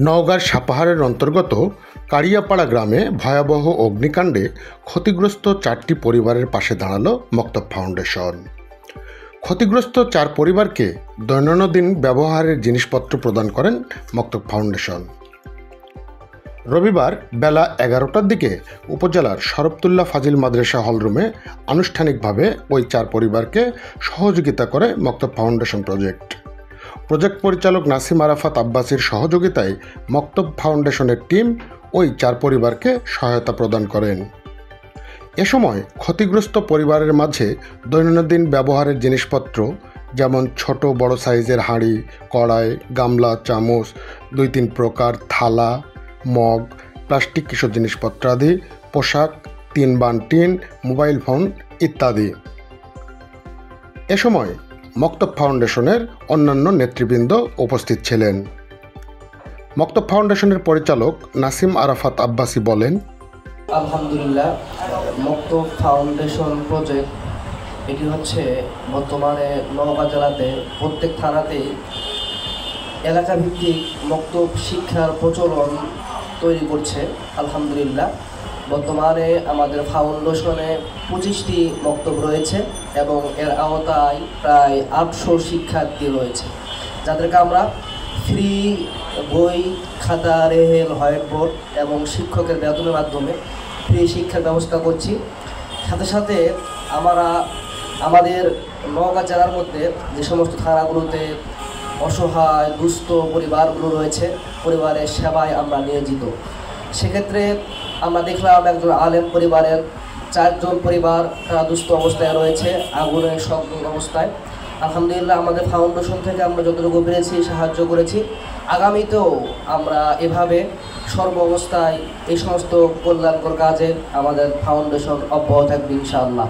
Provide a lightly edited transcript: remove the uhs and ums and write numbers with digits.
নওগাঁর সাপাহারের অন্তর্গত কাড়িয়াপাড়া গ্রামে ভয়াবহ অগ্নিকাণ্ডে ক্ষতিগ্রস্ত 4টি পরিবারের পাশে দাঁড়ালো মক্তব ফাউন্ডেশন। ক্ষতিগ্রস্ত 4 পরিবারকে দৈনন্দিন ব্যবহারের জিনিসপত্র প্রদান করেন মক্তব ফাউন্ডেশন। রবিবার বেলা 11টার দিকে উপজেলার শরফতুল্লাহ ফাজিল মাদ্রাসা হলরুমে আনুষ্ঠানিকভাবে ওই 4 পরিবারকে সহযোগিতা করে মক্তব ফাউন্ডেশন প্রজেক্ট পরিচালক নাসিম আরাফাত আব্বাসীর সহযোগিতায় মক্তব ফাউন্ডেশনের টিম ওই 4 পরিবারকে সহায়তা প্রদান করেন। এ সময় ক্ষতিগ্রস্ত পরিবারের মাঝে দৈনন্দিন ব্যবহারের জিনিসপত্র যেমন ছোট বড় সাইজের হাঁড়ি, কড়াই, গামলা, চামচ, 2-3 প্রকার থালা, মগ, প্লাস্টিক কিছু জিনিসপত্র আদি, পোশাক, 3 বান টিন, মোবাইল ফোন ইত্যাদি। এ সময় মক্তব ফাউন্ডেশনের অন্যান্য নেতৃবৃন্দ উপস্থিত ছিলেন। মক্তব ফাউন্ডেশনের পরিচালক নাসিম আরাফাত আব্বাসী বলেন, আলহামদুলিল্লাহ, মক্তব ফাউন্ডেশন প্রজেক্ট এটি হচ্ছে বর্তমানে নওগাঁ জেলাতে প্রত্যেক থানাতেই এলাকাভিত্তিক মক্তব শিক্ষার প্রচলন তৈরি করছে। আলহামদুলিল্লাহ, বর্তমানে আমাদের ফাউন্ডেশনে 25টি মক্তব রয়েছে এবং এর আওতায় প্রায় 800 শিক্ষার্থী রয়েছে, যাদেরকে আমরা ফ্রি বই, খাতা, রেহেল, হোয়াইট বোর্ড এবং শিক্ষকের বেতনের মাধ্যমে ফ্রি শিক্ষার ব্যবস্থা করছি। সাথে সাথে আমরা আমাদের নওগাঁ জেলার মধ্যে যে সমস্ত থানাগুলোতে অসহায় দুস্থ পরিবারগুলো রয়েছে, পরিবারের সেবায় আমরা নিয়োজিত। সেক্ষেত্রে আমরা দেখলাম একজন আলেম পরিবারের 4 জন পরিবার তারা দুস্থ অবস্থায় রয়েছে, আগুনের সংকট অবস্থায়। আলহামদুলিল্লাহ, আমাদের ফাউন্ডেশন থেকে আমরা যতটুকু পেরেছি সাহায্য করেছি। আগামীতেও আমরা এভাবে সর্ব অবস্থায় এই সমস্ত কল্যাণকর কাজে আমাদের ফাউন্ডেশন অব্যাহত থাকবে ইনশাআল্লাহ।